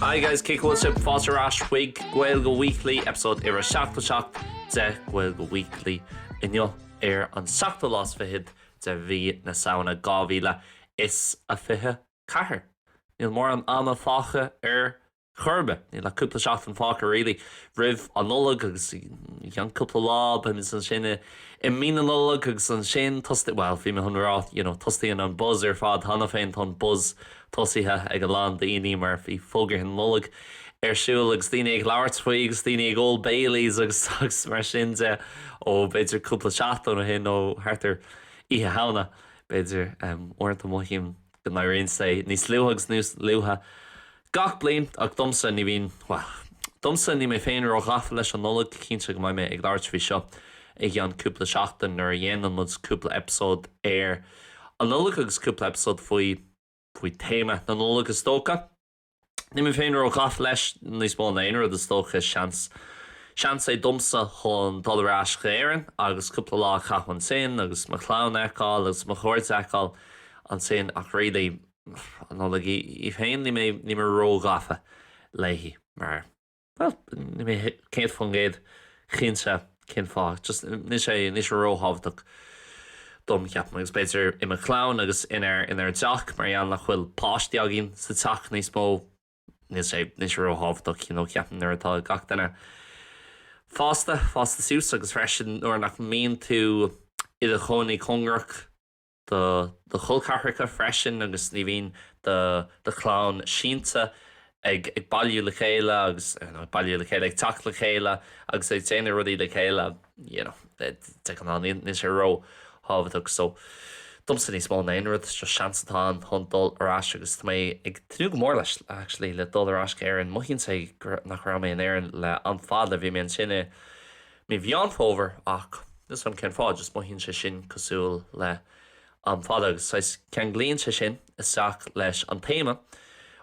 Hi guys, Kickwilship Foster Ash Wig gCéadaoin Weekly episode Imirce seachtain de gCéadaoin Weekly inniu an seachtain las fihid de bhí na saona 2000 is a fiche cahar. Níl mór an ama fácha churbe. Níl a cúpla seachtain fácha really rih an nullag agus an cúpla lá ben is an sinne I mína nullag agus an sin tosti well bhí me hunrá, tostaíon an buzz fad hana féin ton buzz tosíthe ag an lá daoine mar bhí fógur an nullag siúil agus daoine ag labhart faoi agus daoine ag Old Baileys agus mar sin de ó beidir cúpla seachtain hin ó hartar ihe hána beidir orintanta moithím go na réon sé níos luútha agus níos luútha gach bliain ach domsa ní bhín domsa ní mé féin ó gafa leis an nullag cínte go maiid ag labhart faoi seo ag an cúpla seachtain nar dhéanaan mud cúpla episód an nullag agus cúpla episód faoi téma na nullag is tóca. Ní mé féin ó gafa leis níos mó na éonar is tócha seans é domsa chun dulrás éireann agus cúpla lá chahan sin agus mar chlán eáil agus mar chóirt eáil an sin ach réalaí an nullag í féin ní mé ró gafa léihí mar ní mé céad fan géad chinse cin fá just ní sé róhabhtach dom ceap agus beidir I mar chlán agus inar deach mar an nach chfuil páisteagin sa teach níos mó ní sé róhabhtach ceapan ar atá gach dana fásta sús agus freisin nuair nach míon tú iad a chonaí congrach de chulcarcha freisin agus ní bhíon de chlán sínta ag bailú le chéile agus bailú le chéile ag teach le chéile agus ag téanana rudí le chéile te an ní sé ró hábhaach so domsa níos mó na aonrad seansatá chun dul arás agus mé ag tú go mór leis actually le dul arás éireann moithíonn sé nach ra mé an éireann le an fád le bhí mé an sinne mé bhíán fóver ach nus an cén fád just moithíonn sé sin cosúil le an fád agus cean glíonn sé sin isteach leis an téma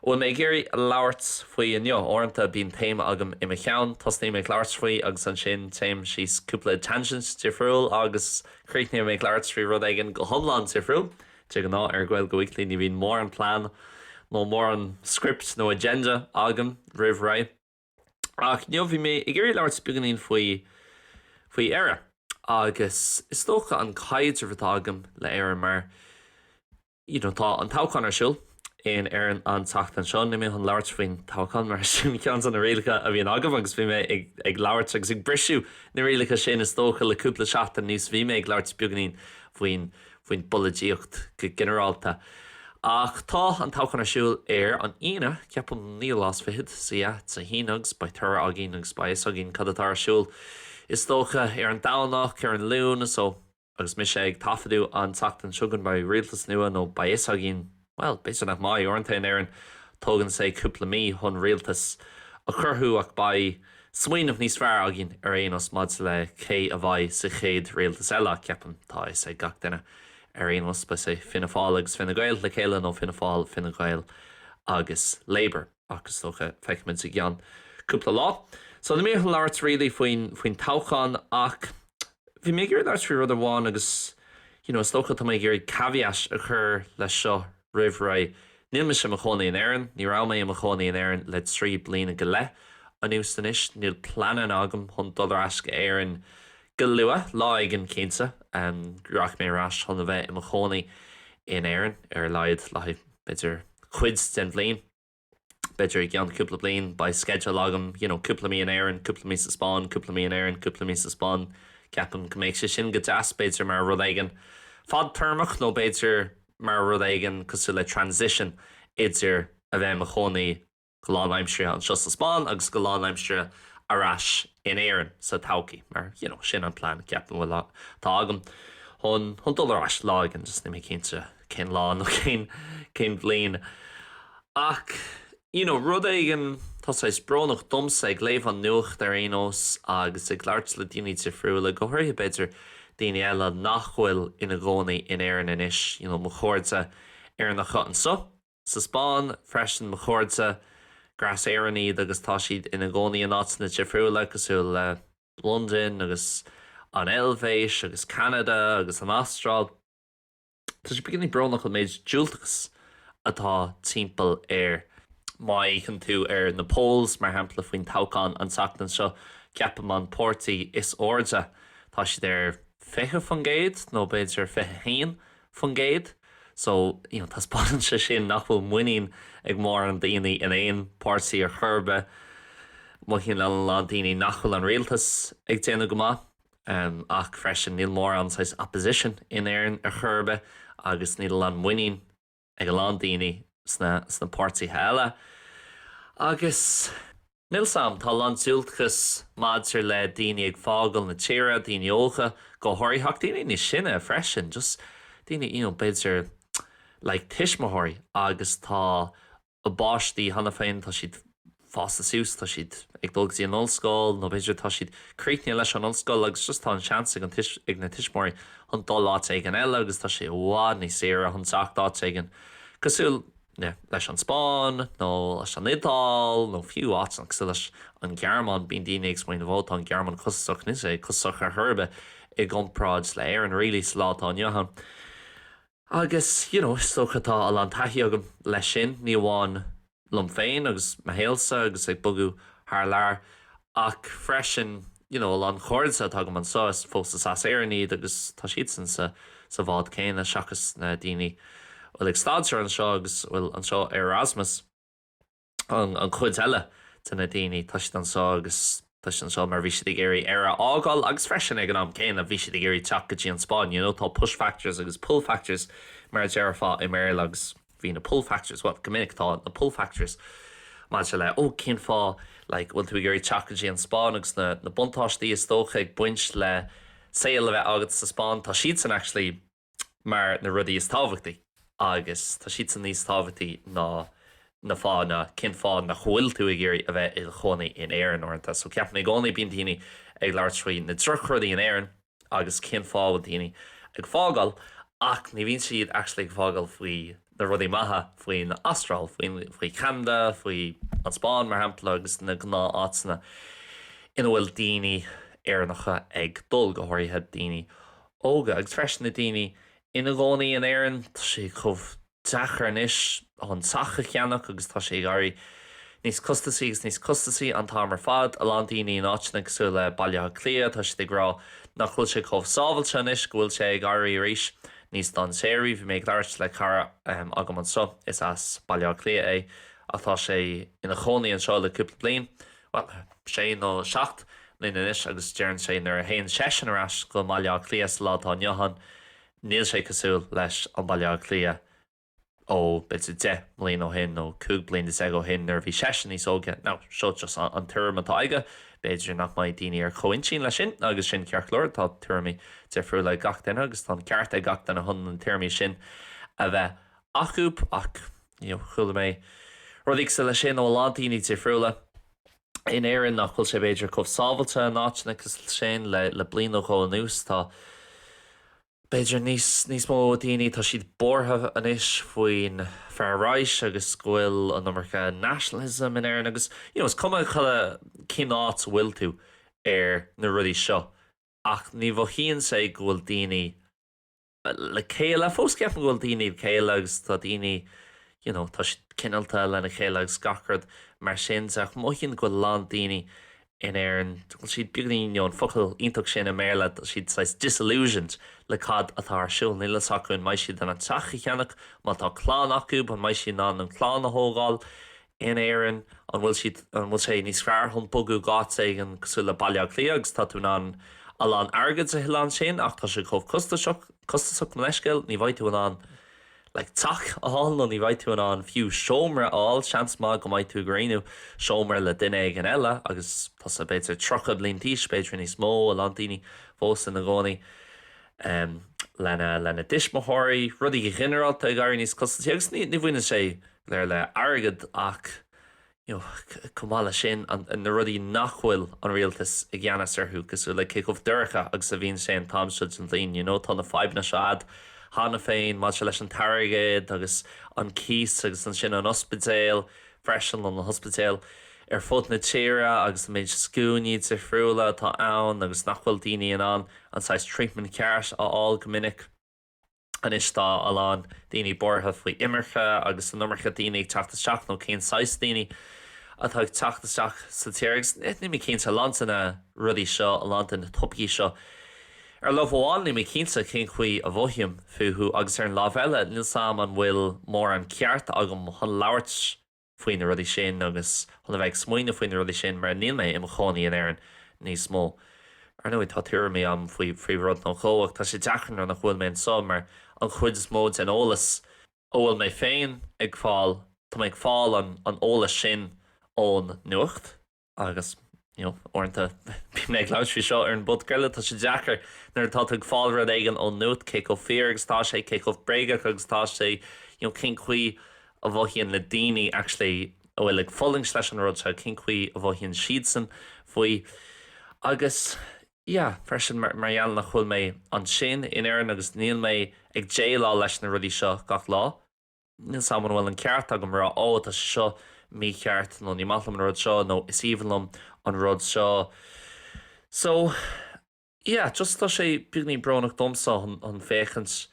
ó mé géirí a labhart faoi inneo orintanta bíon téma agam I me cheann tosnaí mé labhart faoi agus an sin téim síos cúpla tangents difriúil agus chríicní mé labhart faoi rud aigen go thomláin difriúil te go ná ar gCéadaoin Weekly ní bhíon mór an plán nó mór an script nó agenda agam rih ach neo bhí mé I géirí labhart beganín faoi éire agus is tócha an caiidir bhatá agam le éire mar tá an táchan ar siúil in éireann an seachtain seo ní mé an labhart faoin táchan mar sin ceann an réalacha a bhíon agam agus bhí mé ag labhart agus ag brisú na réalacha sin is tócha le cúpla seachtain níos bhí mé ag labhart beganín faoin bolidíocht go generalta ach tá an táchan ar siúil an ine ceapan níl las fihid sa hínagus ba tar agin agus ba agin cadatá ar siúil is tócha an damhnach ar an lún so agus mis sé ag tafaidú an seachtain siúgan ba rialtas nua nó ba agin well, based on my orintanta éireann tógann sé cúpla mí chun rialtas a churthú ach ba smaoinmh níos fearr agin ar aonas mud le cé a bhaid sa chéad rialtas eile ceapan tá sé gach duine ar aonas ba sé Fianna Fáil agus Fine Gael le chéile nó Fianna Fáil Fine Gael agus Labour agus tócha feicimid sa gceann cúpla lá. So na mé an labhart really faoin táchan ach bhí mé gur labhart faoi rud amháin agus is tócha tá mé gur caveat a chur le seo rih níl me sem a chonaí an éireann, ní ra mé a chonaí an éireann le 3 bliana go le an ústanis níl planan agam chun dulrás go éireann go luath lá igen cénta grach mé rás chun a bheith a chonaí in éireann ar leid le beidir chuid den blian beidir gan cúpla blian ba schedule agam cúpla mí an éireann cúpla mí sa Spáin cúpla mí an éireann cúpla mí sa Spáin ceapan go méid sé sin go deas beidir mar rud aigen fad termach nó beidir mar rud aigen cosú le transition idir a bheith a chonaí go láimstre an seo sa Spáin agus go láimstre arás in éireann sa tauci mar sin an plán ceapan bhfuil tá agam chun dulrás lá aigen just ní mé cinnte cén lá nó cén blian ach rud aigen tá sé bronnach domsa ag léamh an nuacht ar aonos agus ag labhart le daoine difriúil go thuirthe beidir daoine eile nachhfuil ina gcónaí in éireann inis mo chóirte ar na chutan sa Spáin freisin mo chóirte gras éireannaí agus tá siad ina gcónaí an áitina difriúla cosú le London agus an Elvéis agus Canada agus an Austráil Tá sé beginning bronnach an méid dúilteachas atá timpeall ar mai chun tú na pols mar hapla faoin Tagann an seachtain seo ceapam an Pórtaí is orja. Tá si there fiche fan géad nó beidir fiche haon fan géad. So, tá spáin se sin nach bhfuil muoín ag mór an daoine in éon Pórtaí ar churbe má chin le an daoine nach bhfuil an réaltas ag déanana go maith. Ach freisin níl mór an sais opposition in éireann ar churbe agus níl an muoín ag an daoine sna Pórtaí eile. Agus níl sam tá an súltachas maidir le daoine ag fágal na tíre, daoine ócha go háirítheach daoine ní sinne freisin, just daoine beidir le tiismothirí agus tá a báistí hana féin tá siad fásta sús tá siad ag dulgsaí an ollscoil nó beidir tá siad críicne leis an ollscoil agus just tá an seans ag na tiismóirí an dul áit ag an eile agus tá sé bhád ní séire an seachtáit ag an cosúil leis an Spáin nó leis an Idáil nó fiú áit agus leis an Gearmán bíon daoine ag smaoin bhót an Gearmán cosach níos é cosach ar thurbe i gcompráid le ar an rilí slátá an Johan. Agus, sochatá a an taithí agam lei sin ní bháin lom féin agus mahéalsa agus ag bugu thar lear ach freisin, an chóirsa tá go man sás fósta as éarníd agus tá siad san sa bhád céine seachas na daoine bhfuil ag stáidsear an seo agus bhfuil an seo Erasmus an chuid eile tan na daoine tá siad an seo agus tá an seo mar bhí siad ag éirí ar ágáil agus freisin ag an am céine bhí siad ag éirí teach go dtí an Spáin, tá push factors agus pull factors mar dearfá I Imirce agus hí na pull factors, wat gomininic tá na pull factors má se le cén fá bhfuil tú ag éirí teach go dtí an Spáin agus na buntáistí is tócha ag buint le saoil bheith agat sa Spáin tá siad san actually mar na rudaí is tábhachtaí agus tá siad san níos tábhachtaí na fá na cin fá na chhuiil tú ag géirí a bheith i chonaí in éireann orintanta. So ceapan ag gánaí bíon daoine ag leir trí na druchrudaí in éireann agus cin fáil daoine ag fágal ach ní bhíonn siad actually ag fágal faoi na rudaí maithe faoi na Astráil, faoi Canada, faoi an Spáin mar hampla agus na gná áitina ina bhfuil daoine éarnacha ag dul go háirithe daoine óga agus freisin na daoine ina gcónaí in éireann tá sé chomh deachar inis an sacha cheannach agus tá sé garí níos costaí an támar fad a lá daoine in áitina agsú le bailile clia tá sé agrá nach chuil sé chomh sábhailte inis go bhfuil sé garí arís níos don séirí bhí méid leirt le cara agam an so is as bailile clia é atá sé ina chonaí an seo le cúpla bliain sé nó 7 lína inis agus dearann sé nar a haon sesin arás go bailile clia lá tá Johan níl sé cosúil leis an bailile clia ó bit 10 mlíon ó hin nó 2 bliain is ag ó hin nar bhí sesin níos óge ná seo just an tuairithe aige beidir nach mai daoine ar chointín lei sin agus sin ceartlóir tá tuairimí defriú le gach duine agus tá ceart ag gach den a chun an tuairimí sin a bheith achúp ach chula mé rudíigh sa lei sin ó lá daoine defriúla in éireann nach chuil sé beidir chomh sábhailte an áitina agus sin le blian ó cho nús tá beidir níos mó daoine tá siad bortha anis faoin fearráis agus scoil an nómarcha nationalism in éireann agus is cuma chuile cin áit bhfuil tú ar na rudí seo ach ní bhíonn sé go bhfuil daoine le céile fós ceapan go bhfuil daoine céile agus tá daoine tá siad cinálta lena chéile agus gachard mar sin ach mócinn go lán daoine in éireann siad beagnaíon focail ionach sin Imirce siad sais disillusioned le cad atá arsúil níl acuin mai siad an teacha cheannach má tá chlán acu an mai sin an chlán a thógáil in éireann an bhfuil sé níos fearr chun bogu gát an cosú le bailile clia agus tá tú an an agad a hián sin ach tá sé chomh costaach na leisceil ní bhaid tú an tach a hall an ní bhaid tú an fiú seomra áil seans má go maiid tú gréinú seomra le duine ag an eile agus tá sa beidir trocha blintíis beidir níos mó a lá daoine fós in na gcónaí lena dismothirí rudí go generalta ag garí níos costatí agus ní bhfuine sé le agad ach cumála sin an na rudí nachhfuil an rialtas i gceannas arthú cosú le cécomh dúracha agus a bhíonn sé an tamseid an líon tá na feibhna sead hána féin má se leis an targad agus an cís agus an sin an hospidéal freisin an hospidéal ar fud na tíre agus méid scúníd sa friúla tá ann agus nachhfuil daoine an 6 treatment ceart á all go minic an istá aláin daoine bortha faoi Imirce agus an numarcha daoine teachtasteach nó cén 6 daoine atá teachtasteach sa tíreags ní mé cén sa lantainna rudí seo a lantain na topií seo. Ar lámháin ní mé cínsa cén chuí a bmhothaim fuú agus ar an lábheile níl sam an bhfuil mór an ceart agam chun labhairt faoin na rudí sin agus chun bheith smuoine faoin na rudí sin mar níl mé im chonaí an éireann níos mó. Ar nó tá tíir mé am faoi rud nó chóach tá sé deachan ar nach bhfuil mé an som mar an chuid is mód an ólas óhfuil mé féin ag fáil tá ag fáil an ólas sin ón nuacht agus orintanta bí mé gláisí seo ar an bud geile tá sé deachar nar tá ag fáil rud éigen ón nuacht cé go fear agus tá sé cé go bréige agus tá sé cin chuí a bhhíonn le daoine actually bhfuil ag foling leis an rud se cin chuí a bhhíonn siad san faoi agus freisin marall nach chuil mé an sin in éireann agus níl mé ag déalá leis na rudí seo gach lá. Níl sam bhfuil an ceart agam ra tá seo mí ceart nó ní mallam an rud seo nó is íhanlumm an rud seo. So just tá sé buní brnach domsa an féchans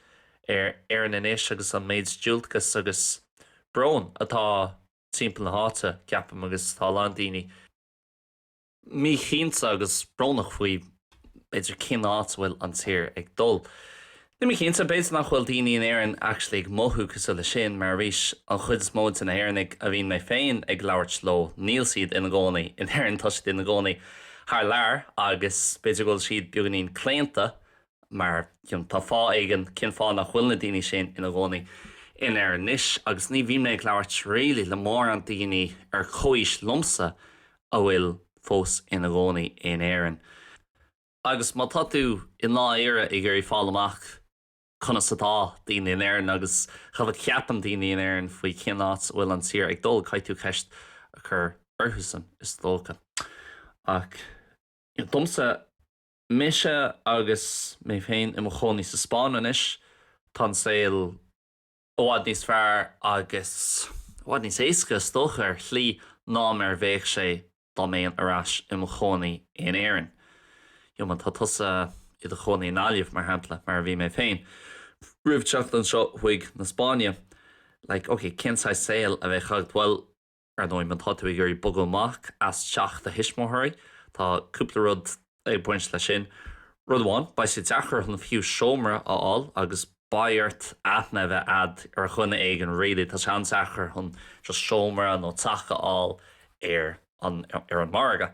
ar an inis agus an méid dúiltgus agus brn atá timppla na háte ceapam agus tá landíine. Mí chénta agus brnach faoi beidir cin áhfuil an tír ag dul. Ní mé chénta beidir nach bhfuil daoine an éireann actually ag mothú cos le sin mar bhís an chud is mód in éireannig a bhíon mé féin ag labhairt lo níl siad ina gcónaí in éireann tá siad ina gcónaí th lear agus beidir bhfuil siad beganín cléanta mar tá fá éigen cin fá nach bhfuil na daoine sin ina gcónaí in éireann níos agus ní bhíon mé ag labhairt réalaí le mór an daoine ar chois lomsa a bhfuil fós ina gcónaí in éireann. Agus má tatú in lá éire i ggurí fáil amach chuna satá daoine in éireann agus chafad ceapan daoine in éireann faoi cinát bhfuil an tír ag dul caiitú ceist a chur orthusan is dócha. Ach domsa mise agus mé féin i mo chonaí sa Spáin inis tá saoil óhád níos fearr agus óhád níos éasca dócha ar chlí ná mar bhéh sé dá méon arás i mo chonaí in éireann. Man tá tusa i do chonaí an aileamh mar hapla mar bhí mé féin. Rih teachtain seo chuig na Spáine, cinsa saoil a bheith chagd bhfuil ar nóid man táú gur bog amach as teach a hisismóthirí, tá cúpla rud ag buint le sin. Rud amháin, ba sé deachar an fiú seomra áil agus bairt aithne bheith ad ar chuna ag an réad tá sean deachar chun just seomra nó tacha áil ar an marga.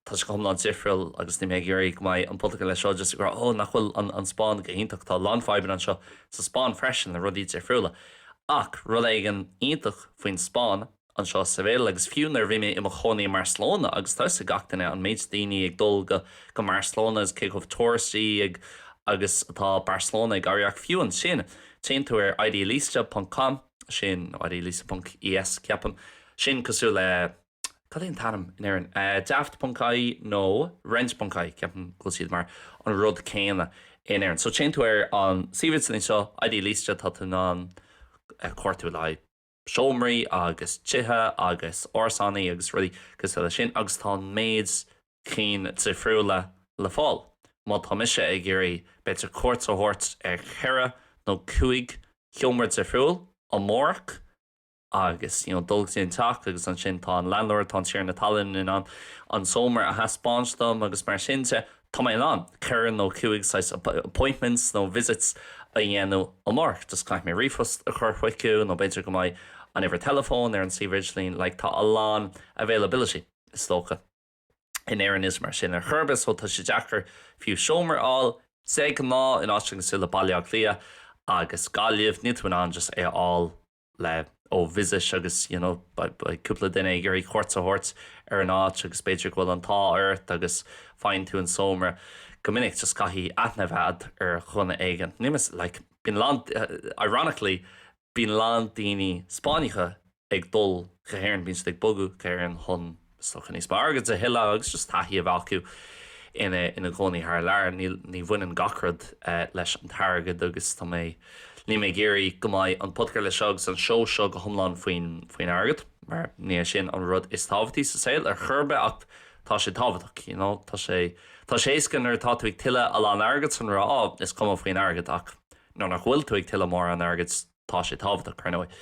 Tá sé chum an difriúil agus ní mé géirí go maiid an polca le seo just gur nach bhfuil an Spáin go ionach tá landfeibin an seo sa Spáin freisin na rudí difriúla. Ach rud ag an ionach faoin Spáin an seo sa bhéile agus fiúnar bhí mé i mo chonaí Barcelona agus tá sa gachtainine an méid daoine ag dul go Barcelona is cé goh tuairisí agus atá Barcelona ag aireach fiú an sin. Téan tú ar idealista.com sin idealista.es ceapan sin cosú le Cadíon tanam in éireann daft.caí nó rent.caí ceapan go siad mar an rud céanna in éireann. So téan tú ar an siomhid san seo idealista tá an cuairtú le seomraí agus tithe agus orsánaí agus rudí cos le sin agus tá méid cín difriúla le fáil. Má tá mise ag géirí beidir cuairt a thuirt ar cheire nó cuaig cheomra difriúil an mórach agus dulgtíon teach agus an sin tá an landlord tá tíar na talinn in an sómar a haspáinstom agus mar sinnte tá mé an chuann nó cuaig appointments nó visits a dhéanú amach just caiith mé rifust a chur chuiiciú nó beidir go maiid an iver telefón ar an sivirlín le tá alán availability is tócha. In éireann is mar sin ar churbas ó tá sé deachar fiú seomar áil sé go ná in áisteach sula bailíoch lia agus gáilíomh nítuin an just é áil le ó visis agus cúpla duine gurí chuirt a thuirt ar an áit agus beidir bhfuil an tá airt agus fáin tú an sómar go minic just caithí aithne bhead ar chuna éigen. Nímas bín land ironically bín land daoine Spáinecha ag dul gohéann bín ag bogu gohéann chun stochan níos bargad a hiile agus just taithí a bhacu ina gcónaí thar lear ní bhainean gacrad leis an targad agus tá mé ní mé géirí go maiid an podcast le segus an seo go thomláin faoin agad mar ní sin an rud is tábhachtí sa saoil ar churbe ach tá sé tábhachtach tá sé éascan ar táú ag tuile a lá agad san rá is cum faoin agad ach nó nach bhfuil tú ag tuile mór an agad tá sé tábhata crunóid.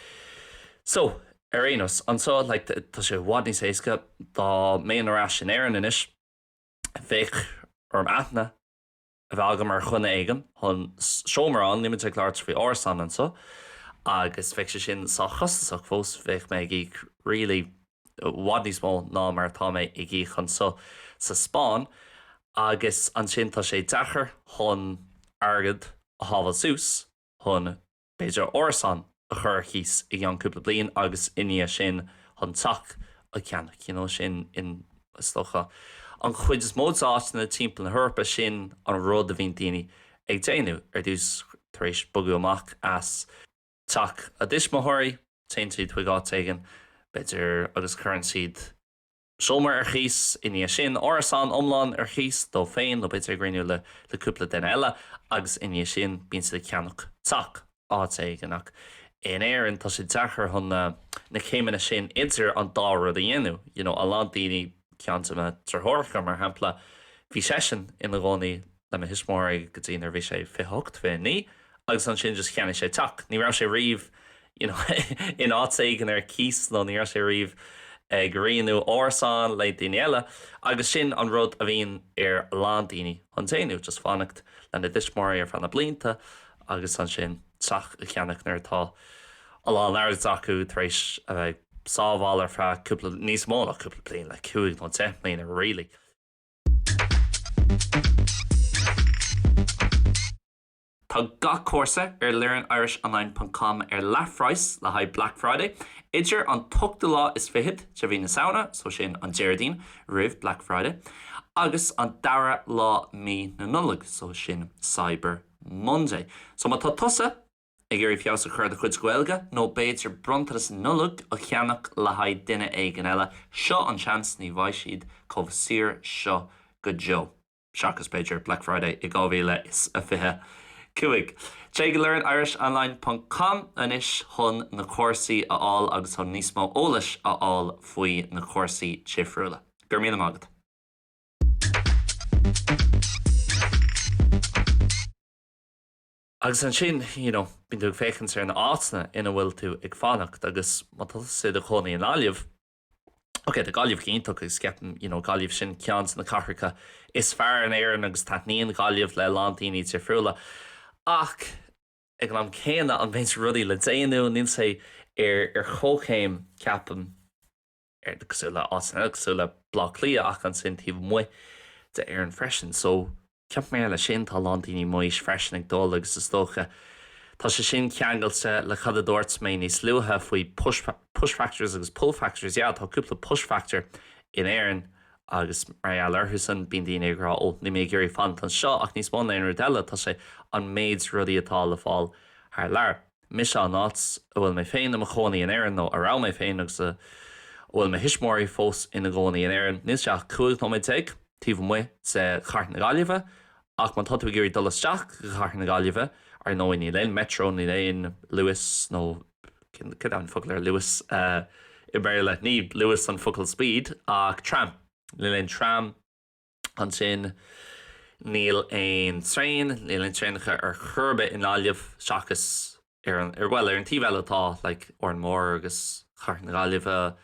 So, arénos, an so like tá sé bhhad níos éasca dá méon ará sin éan inis bheith orm aithne a bheith agam ar chuna éigen chun seomar an nimid ag láirt faoi orsan an so agus bheith sé sin sa chostasach fós bheith mé ag really bhhad níos mó ná mar tá mé ag í chun so sa Spáin agus an sin tá sé dechar chun agad a hábhal sús chun beidir orsan a chur chís i an cúpla bliain agus iní sin chun tach a ceannach sin in stocha. An chuid is módáit na timppla na thurpa sin an rud a bhíon daoine ag déanú ar dús tar éis bugu amach as tach a dis mothirí taintí tú gá tagan beidir agus chuann siad Seomar ar chís iní sin orsan omláin ar chís dó féin nó beidir gréinú leúpla den eile agus iní sin bíon sa ceannach tach átéigenach. In éan tá sé dechar chun na céimena sin idir an dá rud a dhéanú. A lá daoine ceanta trthorcha mar hapla bhí sé sin ina gcónaí le me hismór go dtíana ar bhí sé fihocht fé ní agus an sin just ceanna sé tach. Ní ra sé riomh in átéigen ar cís nó ní ra sé riomh goíonú orsan le daoine eile agus sin an rud a bhíon ar lá daoine an déanú just fannacht le na dismóir ar fanna blianta agus an sin teach a cheannach nuirtá a lá leir acu tar éis sábháil ar fra cúpla níos mó nach cúpla bliain le 5 nó 10 mbliana really. Tá gach cuasa ar learnirish.com ar leathráis le haid Black Friday. Idir an tuchtú lá is fichid se bhí na saona, so sin an Déirdín rih Black Friday, agus an dara lá mí na nullag, so sin Cyber Monday. So má tá tosa ag irí fios a chuir de chuid Gaeilge nó beidir brontas nullag a cheannach le haid duine éigen eile seo an chans ní bhaid siad chomh sir seo go Joe. Seachas beidir Black Friday i gábhéile is a fithe. Cuig. Téige learnirish.com anis chun na cuasaí aáil agus chun níos mó eolais aáil faoi na cuasaí tíofriúla. Gur míle mágad. Agus an sin, bín tú féchann ar na áitna ina bhfuil tú ag fannacht agus má tá sé de chonaí an áliamh. Ok, de gáilíomh cíntaach ag sceapan, gáilíomh sin ceann na carchacha is fear an éan agus taithníon gáilíomh le lántaí tíofriúla. Ach, ag an céanna an bhéint rudaí le déanú níl sé ar chóchéim ceapan ar cosúla ásanna cosúla blach lia ach an sin tíomh mu de ar an freisin. So, ceap mé le sin tá lántaí muis freisin ag dul agus is tócha. Tá sé sin ceangailte le cad a dúirt mé níos luútha faoi push factors agus pull factors. Tá cúpla push factor in éan agus mar leirthusan bíon daoine gra ó ní mé gurí fan an seo ach níos mna an rudeile tá sé an méid rudaí atá le fáil th leir. Mis se an nát bhfuil mé féin am chonaí an éan nó ará mé féin agus bhfuil me hismóirí fós ina gcónaí an éan. Níos seach cuaig nó méid teag tíomh mu sa Cheart na Gaeilge ach man tatú gurí dul isteach go Cheart na Gaeilge ar nó ní léon metro ní léon Lewis nó cid an focail ar Lewis I beir le ní Lewis an focail speed ach tram. Léon tram an sin níl ein trein, níl ein treinacha ar churbe in áliamh seachas ar an tíbhile atá or an mór agus Cheart na Gaeilge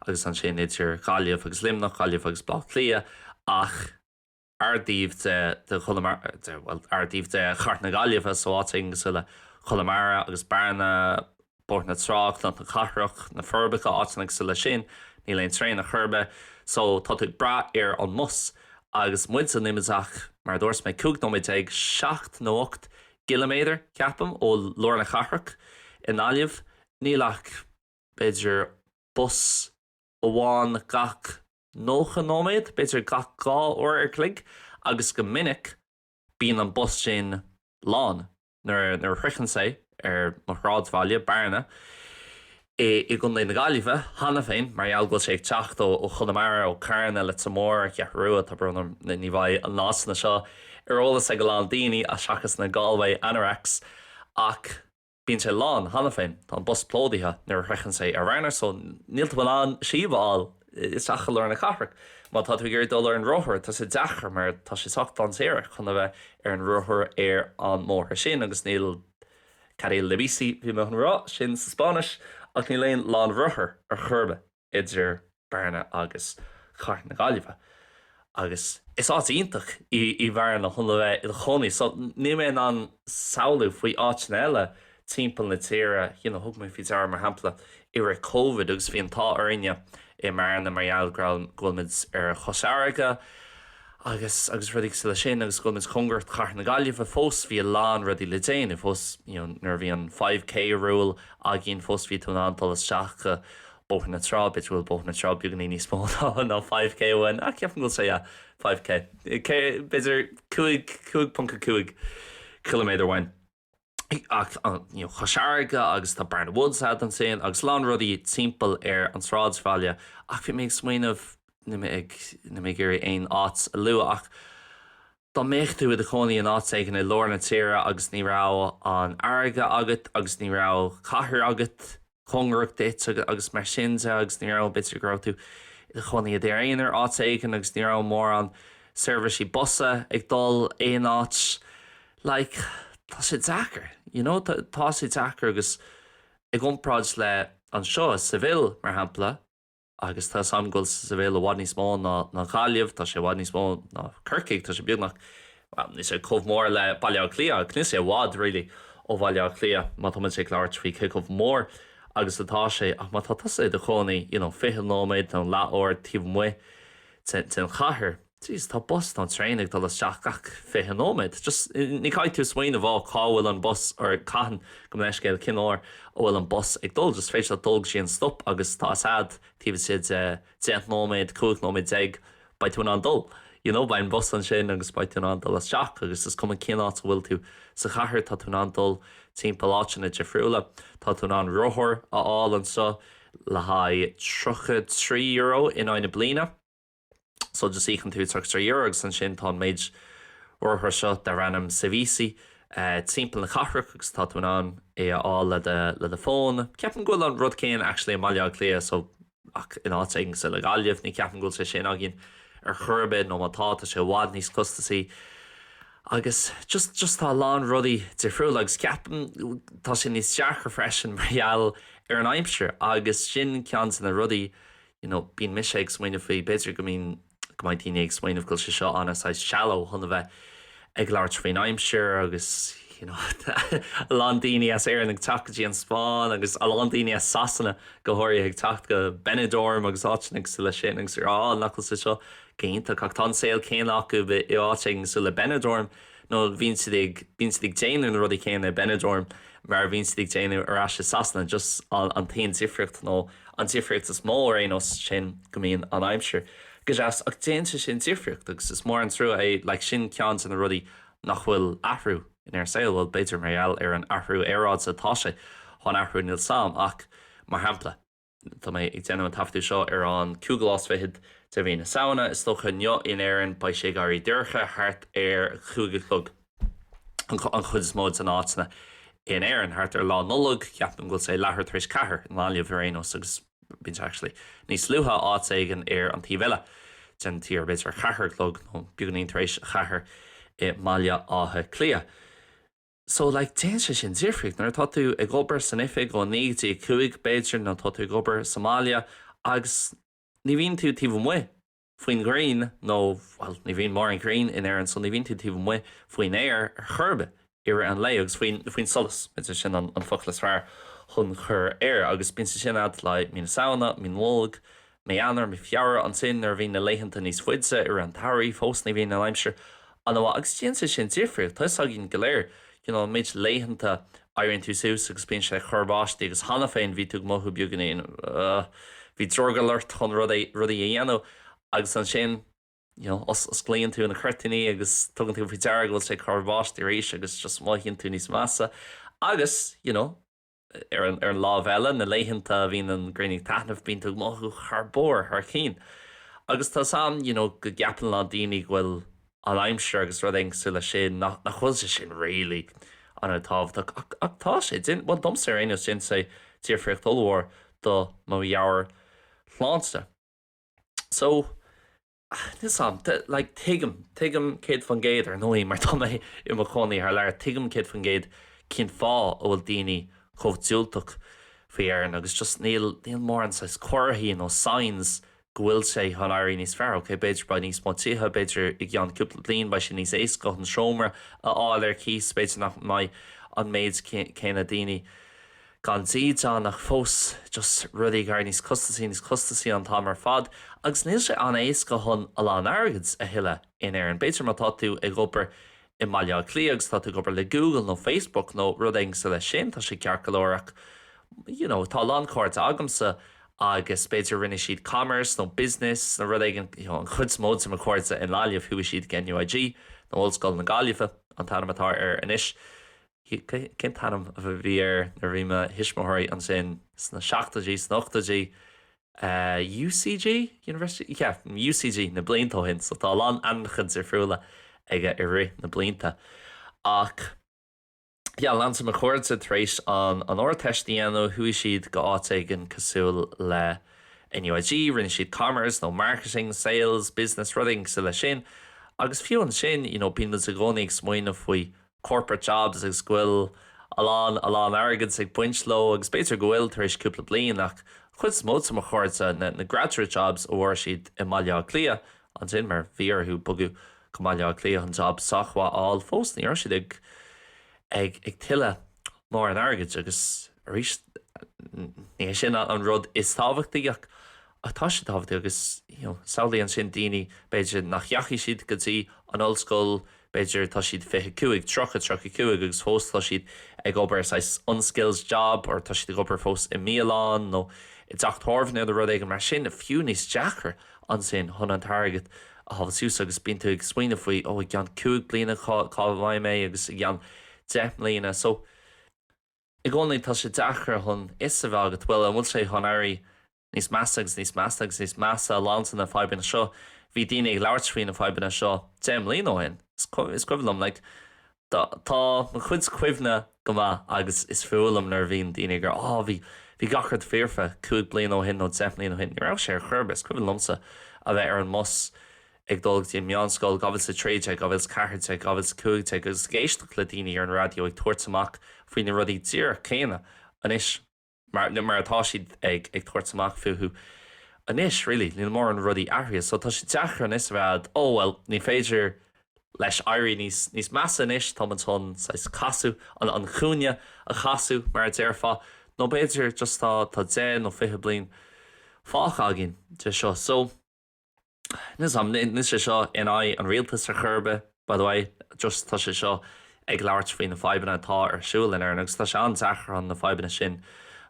agus an sin idir Gaeilge agus limnach Gaeilge agus blach lia ach ardíomh de Cheart na Gaeilge so áting le cholamara agus barna bort na trách na charach na forbacha átanig sa le sin níl ein trein a churbe so tá tú bra ar an mus agus muid san imimeach mar dúirs mé cúg nó méid ag 7 nó 8 kilometr ceapam ó lór na charach in áliamh nílach beidir bus óháin gach 9 nóméid beidir gach 2 uair ar clig agus go minic bíon an bus sin lán nar chuchan sé ar marráidbhaile barna I gon na Gaeilge hána féin mar eall sé teach ó chunamara ó carna le tamór cearrua tá brunam na ní bhaid an lásna seo arolalas ag go lán daoine a seachas na Galway anorex ach bíonn sé lán hána féin tá an bus plódaithe nar chuchan sé ar bhanar so níl bhfuil an siomháil is acha leir na charach má tá tú gur dul ar an rothair tá sé dechar mar tá sé seachtain éire chun bheith ar an rothair ar an móthir sin agus níl Caréil le bísaí bhí me an rá sin sa Spáis ach ní léon lán rothair ar churbe idir Bearna agus Ceann Gaeilge. Agus is áit iontach i bhar na chun bheith i chonaí, so ní mé an saoú faoi áit eile timppel na tíre thug mé fi mar hampla i ra COVID agus bhí an tá aine I mar na marall ghfuilmid ar chosáige agus rudig sa sin agus ghfuilmid chungart Ceann Gaeilge fós bhí lán rudí le déine fós nar bhí an 5k rule a gin fós bhí tún antal seacha bóch na trá bit bhfuil bóch na trá beag ní smó ná 5k bhain a ceapan go sé 5k beidir 2.2 kilometer bhain. Chosáige agus tá Barna Woods an sin agus lán rudí timppel ar an sráidbhaile ach bhí méid smaoinmh na mé gur aon áit lua ach Tá mécht tú a chonaí an áit ag na lorna tíre agus ní rá an airge agat agus ní rá chathair agat chungracht dit agus mar sinse agus ní rá bitir grá tú i chonaí a d éonar áit éigen agus ní rá mór an serviceí bosa ag dul éon áit tá sé dachar, tá sé dachar agus ag iompráid le an seo sa bhil mar hampla agus tá samgóil sa bhil bhhaid níos mó ná Gaillimh tá sé bhhaid níos mó ná Corcaigh tá sé beagnach ní sé chomh mór le bailile clia ní sé bhád rilí ó bhaile clia má tá sé chláirt fao chomh mór agus atá sé ach má tá sé de chonaí 50 nóméid an leabhar tíomh mu tin chathair Jeez, tá bus an tréinnig dal seach gach 50 nóméid. Just ní caiith tú smaoine bhá cáhfuil an bus ar caihan go leis céil cinár óhfuil an bus ag dul just fééis dulg sí an stop agus tá sad tíh siad 10 nóméid 2 nóméid ag baitún an dul. Ba an bus an sin agus baitún an dul seach agus is cum cinná bhfuil tú sa chathair tá tún an dul timppel áitina de friúla tá tún an rothair aáil an so le haid €3 in aine bliana. So just íchan tú €3 san sin tá méid orthir seo de rannam sa bhísaí timppel na chathair agus tá tún an á le de fón. Ceapan ghfuil an rud céin actually maile clia so ach in áit éigen sa le Gaillimh ní ceapan ghfuil sé sin a gin ar churbe nó mátá sé bhád níos clustaí agus just tá lán rudaí difriúil agus ceapan tá sin níos deachar freisin margheall ar an aimsir agus sin ceann san na rudaí bíon mise ag smaoineh faoi beidir go mai tíine ag smaoineh goil sé seo anna sa shallow chuna bheith ag leabhart faoin aimsir agus lán daoine as éar ag tatí an Spáin agus a lán daoine as sasanna go háirí ag tacht go Benidorm agus áitnig sa le sin agus nachil sa seo cénta ach tá saoil céan acu be i áiting sa le Benidorm nó bhín siad déanú rudí céan le Benidorm mar bhín siad déanú ar as sasanna just an taon difriocht nó an difriocht is mó réos sin go mbíonn an aimsir. Gus as ach déanta sin difriocht agus is mór an trú le sin ceann san na rudí nach bhfuil ahrú in ar saoil bhfuil beidir margheall ar an ahrú éráid sa táise chun ahrú níl sam ach mar hampla. Tá mé ag déanam an taftú seo ar an cúgalás fihid de bhí na saona is stocha neo in éan ba sé garí dúrcha thart ar chúgalchlog an chud is mód an áitna in éan thart ar lá nulog ceapan ghfuil sé lethir tríéis cethir in láliamh rénos agus bín actually níos luútha áit éigen ar an tíhile den tíar beidir chathairlog nó buganín éis chathair maille áthe clia. So déan sé sin difriocht nar tá tú ag gobar san ifig ó 9 beidir nó tá tú gobar Somália agus ní bhíonn tú tíomh mu faoin Green nó ní bhíon mar an Green in éan so ní bhíonn tú tíomh mu faoin éir ar churbe ar an lé agus faoin solas beidir sin an fochlas fearr chun chur air agus bin sin ad le mín saona, mín mólg, mé anar mi fiara an sin ar bhín na leihananta níos fuidse ar an tairí fós na bhíon na leimsir an bhá agus tíansa sin difriocht tá a gin goléir méid leihananta aironn tú sús agus bíon sé churbáistí agus hána féin bhí tú mothú beganíon bhí drogalairt chun rudaí a dhéanú agus an sin os léonn tú na chuirtaí agus tugann tú fidear goil sé churbáistí rééis agus just maithíonn tú níos massa agus ar an lábheile na leihananta bhín an gréinnig tanamh bíon tú mothú charbór th cín. Agus tá sam go gapan lá daoine ghfuil an aimsir agus rud éing le sin nach chuil sé sin rélí an tábhacht ach tá sé bhil domsa aine sin sé tíorfriocht olhhar do má dheabhar chláánsa. So This like Tigam Kid fan Gade or no mar Tommy in McConey her lair Tigam Kid fan Gade cin fá ó Dini cóhtiúltach fair agus just níl mór an sais cuairthaí nó signs gohfuil sé chun airí níos fearr, okay, beidir ba níos mátíthe beidir ag an cúpla bliain ba sin níos éasco an seomra a áil ar cís beidir nach mai an méid céine daoine gan tíd an nach fós just rudí gar níos custasaí an támar fad agus níl sé an éasco chun a lá airgid a hiile in air an beidir má tá tú ag obair i maiile clíags tá tú gobar le Google nó Facebook nó ruding sa le sin tá sé cearcalóireach tá láncóirt agamsa agus beidir rinne siad commerce nó business na ruding an chud mód sa cuairta in láiamh thuaidh siad gen UIG nó ollscoil na gáilge an tanamatá ar inis cin tanam a bhí ar na rime hisismóirí an sin sna 7 sna 8 UCG University UCG na bliantóhin so tá lán anchad ar friúla ige i ri na blianta ach lan sa chuirte trééis an orteistíanú thuaidh siad go áit an cosúil le NUIG rinne siad commerce nó marketing, sales, business ruding sa le sin agus fiú an sin bíon a gcónaigh smaoine faoi corporate jobs agus gcuil alán airgid ag pointló agus beidir gohfuil tar éis cúpla bliain ach chud smód sa chuirte na graduate jobs ó bhfuair siad i maiile clia an sin mar bhíorthú bugu go maiile clia an job sachha áil fós níor siad ag tiile mór an airgid agus ríis ní sin an rud is tábhachtaí ach tá sé tábhachtaí agus saolaí an sin daoine beidir nach dheachaí siad gotí an ollscoil beidir tá siad 25 trocha agus fós tá siad ag obair unskills job or tá siad ag obair fós i Milan nó i dachthormhne a rud ag mar sin a fiú níos deachar an sin chun an target a hafa sús agus bíonn tú ag smaoine faoi ag gan 2 bliana cá mé agus ag gan 10 bliana so i gcónaí tá sé deachar chun is a bheith agat bhfuil an bhfuil sé chun airí níos measa lánsan na fábanna seo bhí daine ag leabhart na fábanna seo 10 bliana óin is cuilumm like tá chud cuimhne go agus is fiúlam nar bhíon daine gur bhí gachard fearfa 2 bliana ó hin nó 10 bliana ó hin ní rah sé churbes cuimlumsa a bheith ar an mos ag dulgtí meánscoil gabhfuil sa tréide gabhfuil caiirte gabhfuil cúigte agus géisteach le daoine ar an radio ag tuairtamach faoin na rudí tír céine anis mar atá siad ag tuairtamach fiú anis rilí ní mór an rudí aithrí so tá si deachar an is bhead well ní féidir leis airí níos measa inis tá antón casú an chúne a chaú mar déirfa nó béidir just tá 10 nó 5 blian fácha agin de seo so Nis sé seo in an réaltas a churbe by the way just tá sé seo ag leabhart faoin na fábanna atá ar siúil in agus tá sé an deachar an na fábanna sin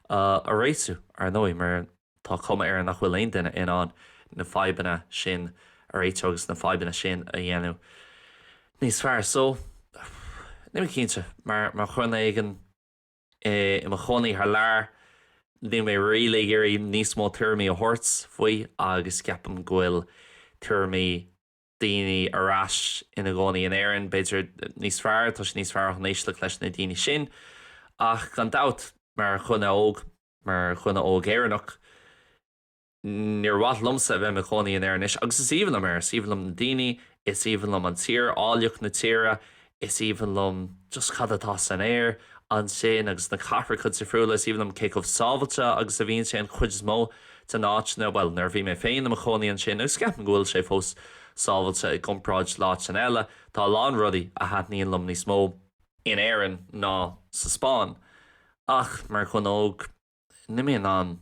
a réitú ar nóí mar tá cuma ar nach bhfuil aon duine inán na fábanna sin a réitú agus na fábanna sin a dhéanú níos fearr so ní cinnte mar chuna igen i mo chonaí th lear ní mé réala gurí níos mó tuirmí a thuirt faoi agus ceapam ghfuil tuirmí daoine arás ina gcónaí an éireann beidir níos fearr tá sé níos fearr an éisle leis na daoine sin ach gan dat mar chuna óg éireannach níor bhaith lumsa bheith me chonaí an éireannis agus is íbhan am na daoine is íbhan an tír áileach na tíre is íbhan just chadatá san éir an sin agus na chafar chud sa friúla is íbhan céicmh sábhailte agus a bhíonn sé an chuid mó tá náitna bhil nar bhí mé féin am chonaí an sin agus ceapan ghfuil sé fós sábhailte i gcompráid láit an eile tá lán rudaí a heitníon lom níos mó in éireann ná sa Spáin ach mar chun óg nimíonn an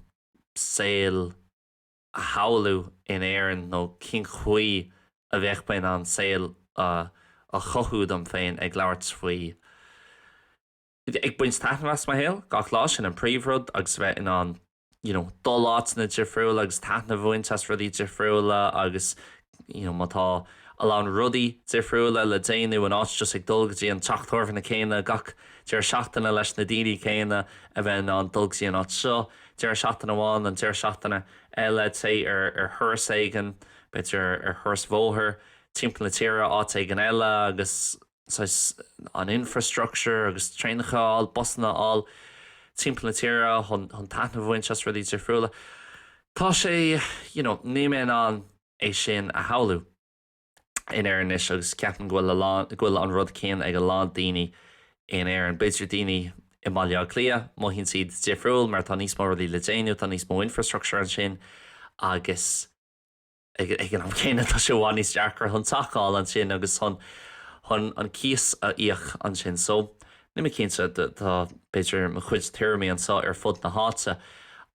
saoil a howlú in éireann nó cin chuí a bheith bain an saoil a chothúd an féin ag leabhart faoi ag buint taithnas mai héal gach lá sin an príomhrud agus bheith in an dul áitina difriúla agus taithna bhaintas rudí difriúla agus mátá a lán rudaí difriúla le déanú an áit just ag dulgadtí an teachthormhanna céine gach dear seachtainna leis na daoine céine a bheith an dulgadtí an áit seo dear seachtainna bháin an dear seachtainna eile té ar thuras éigen beidir ar thuras bhóthair timppla na tíre áit ag an eile agus an infrastructure agus treinachaáil bosnaáil timppla na tíre chun taithna bhaintas rudí difriúla tá sé níméon an é sin a haú in éan is agus ceapan ghfuil an rud céan ag go lán daoine in éan beidir daoine I moille clia, má hín siad difriúil mar tá níos mór le déanú tá níos mó infrastructure an sin agus ag an chéine tá sé bháin níos deachar chun taáil an sin agus chun an cíos a íoch an sin so ní cinnte tá beidir mo chuid tíirmí an sa ar fud na háte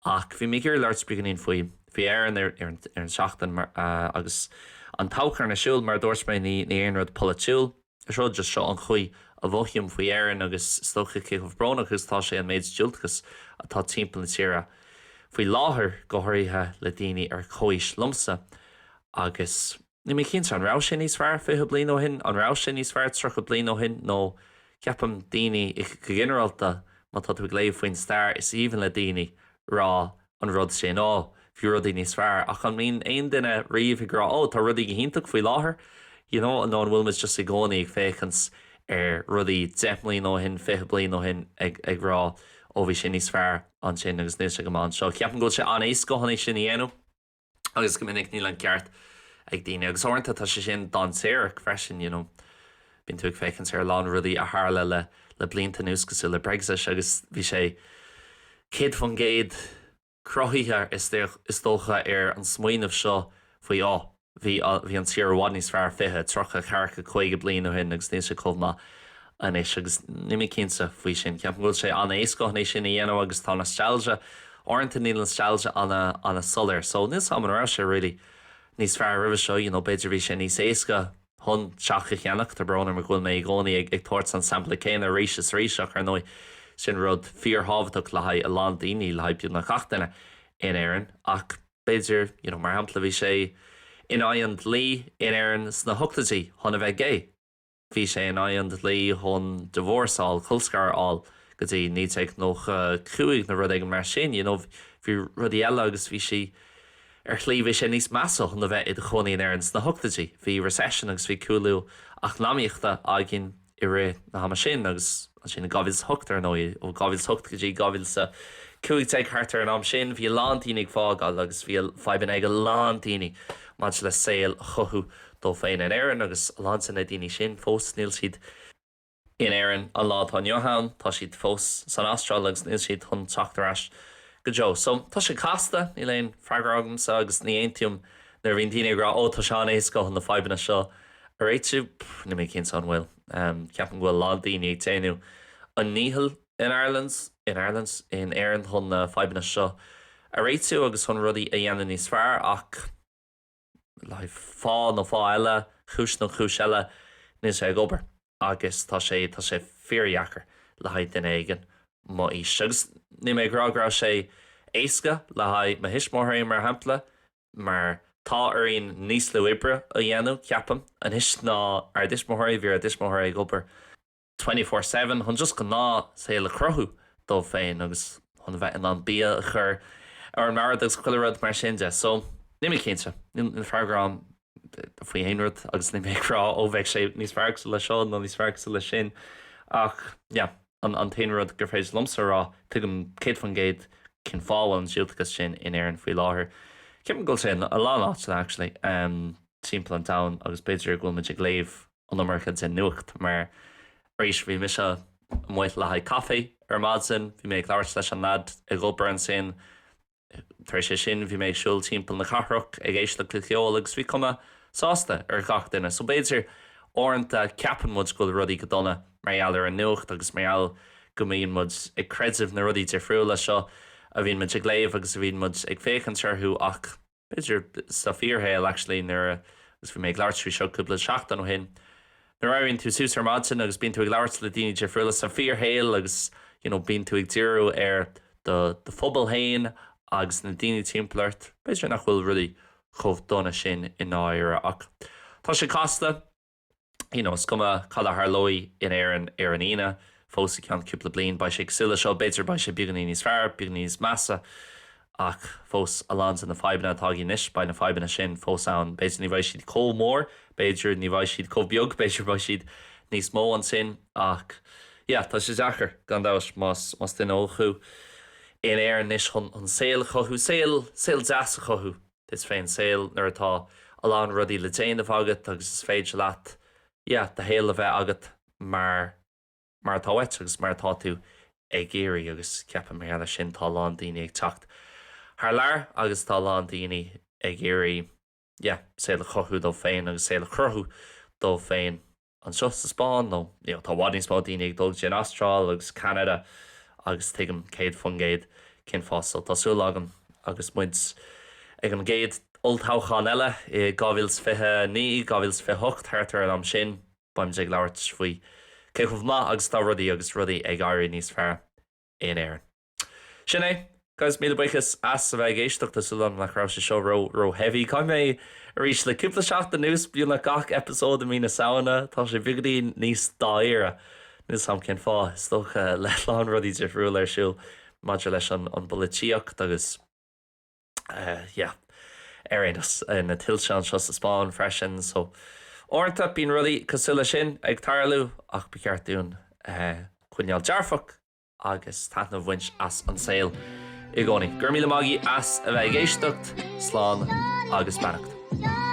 ach bhí mé gur leart spriganín faoi bhí an ar an seachtain agus an táchar na siúil mar dúirsméid ní éon rud politiúil is rud just seo an chuí a bhóchiam faoi éan agus stocha céh brón agus tá sé an méid dúiltchas atá timp na tíra faoi láthair go háirithe le daoine ar chois lumsa agus ní mé cinnte an rá sin níos fearr fithe blian ó hin an rá sin níos fearr trocha blian ó hin nó ceapam daoine i go generalta má tá tú léomh faoin stair is even le daoine rá an rud sin fiú rudí níos fearr ach an mín aon duine riomh i grá tá rudí go hinntaach faoi láthair an bhfuil mis just i gcónaí ag féchans ar rudí 10 blian ó hin 5 blian ó hin ag rá ó bhí sin níos fearr an sin agus níos go man seo ceapan go se an ééis go tháinig sin dhéanú agus go minic níl an ceart ag daine agus orintanta tá sé sin don séireach freisin bín tú ag féchans ar lán rudí a thla le blianta nús go le Brexit agus bhí sé céad fan géad crothaithe is dócha ar an smaoinemh seo faoi bhí an tíar bhád níos fearr fithe trocha chearcha chuige blian ó hin agus níos sé comh an éis agus nimimi cinnte faoi sin ceapan go sé an ééis go sin na dhéanamh agus tá nostalgia orintanta níl nostalgia anna solir so níos am anrá sé ri níos fearr rih seo beidir bhí sé níos éasca chun seacha cheannach tar brona mar ghfuil mé gcónaí ag tuairt an sampla céine rééis réiseach ar nó sin rud fíorhabhaach le haid a lán daoine le haid na chatainna in éan ach beidir mar hampla bhí sé in aon lí in éan sna thugtatí chuna bheith gé. Bhí sé in aon lí chun divorceáil chulscaráil go dtí ní ag nó cruúigh na rud ag mar sin bhí rudí eile agus bhí si ar chlíomh sé níos measa chun bheith i chonaí in éan sna thugtatí bhí recession agus bhí coolú ach náíochta a gin I ré na ha sin agus an sin gabhils thuchttar nó ó gabhils thucht go dtí gabhil sa cuaig teag hartar an am sin bhí lántíine fágáil agus bhí feban ag go lántíine má le saoil chothú dó féin in éan agus lánsan na daoine sin fós níl siad in éan an lá tá Johan tá siad fós san Astráil agus níl siad chun teachtarráis go Jo so tá sé casta I léon freigragam sa agus ní aontium nar bhíon daine gra tá seán ééis go na febanna seo a réitú na mé cin san bhfuil ceapan ghfuil lá daoine ag téanú an níhil in Ireland in éan chun na febanna seo a réitú agus chun rudaí a dhéanaan níos fearr ach le fá nó fá eile chúis nó chúis eile níos ag obair agus tá sé fíorheachar le haid den éigen má í sigus ní mé grágrá sé éasca le haid ma hismóthaí mar hampla mar tá aon níos le ibre a dhéanú ceapam an his ná ar dismóthaí bhí ar dismóthaí ag obair 24/7 chun just go ná sé le crothú dó féin agus chun bheith an bí a chur ar an mar agus chuilerad mar sinnte so Níimi cinnte in freigrám faoi héonrad agus ní mérá ó bheith sé níos fearsa le seo nó níos fearsa le sin ach an taonrad gur fééis lomsará tuigem céad fan géad cin fáháin siúltachas sin in éan faoi láthair. Ceapan go sin a lá áte actually timppla an town agus beidir ghfuil muid ag léomh an American sin nuacht mar rééis bhí mis muid le haid caé ar mád sin bhí mé leir leis an nad ag gobar an sin tar sé sin bhí méid siúil timppla na charthach ag éis le cliceol agus bhí cuma sásta ar gach duine so beidir orintanta ceapan mud go rudí go donna mar ar an nuacht agus mar go míon mud ag creidimh na rudí tar friúla seo a bhíon mud ag léomh agus a bhíon mud ag féchan tarthú ach beidir sa fíorhéil actually agus bhí méid leirtrí seo cúpla seachtain ó hin. Na raibhíonn tú sús ar mád sin agus bíonn tú ag leirta le daoine tar friúla sa fíorhéil agus bíonn tú ag tíú ar de phobal hain agus na daoine timplairt beidir nach bhfuil rudí chomh donna sin in áire ach tá sé casta scuma cad th lóí in éan ar an ine fósa ceann cúpla blion ba sé sila seo beidir ba sé beganí níos fearr beganí níos measa ach fós a lá na febanna táí níis ba na febanna sin fós an beidir ní bhaid siad có mór beidir ní bhaid siad có beag beidir ba siad níos mó an sin ach tá sé deachar gan dáis más den óchu in éan níos chun an saoil chothú saoil deasa chothú is féin saoil nar atá alán rudí le déanamh agat agus is féidir leat de héal a bheith agat mar táhaid agus mar tá tú ag géirí agus ceapam méile sin tá lán daoine ag teacht Thar lear agus tá lán daoine ag géirí sé le chothú dó féin agus sé le churthú dó féin an seo sa Spáin nó tá bhhaidín spá daoine ag dul sin Astráil agus Canada agus tuigim céad fungéad cin fásil Tású agam agus muid ag an géad oltáchan eile I 2029 2028 thar am sin baim ag leabhart faoi céchmh má agus tá rudaí agus rudaí ag airí níos fearr in éireann. Sin é, Guys míle buchas as a bheith géisteach asúlan le chrá se seo ro heavy. Caim mé rís le cúpla seach den nús bíon le gach episód a mína saona tá sé bhígadí níos dáire nus sam cin fá stoch leán rudí de friúil ar siúil maidir leis an bolíocht agus éireantas na tilseán seo sa Spáin freisin so orintanta bíon rudí cosúla sin ag tarlú ach ba ceartún chuineál dearfach agus tána bhaint as an saoil I gcónaí. Gur míle maigí as a bheith géisteacht, slán agus beannacht.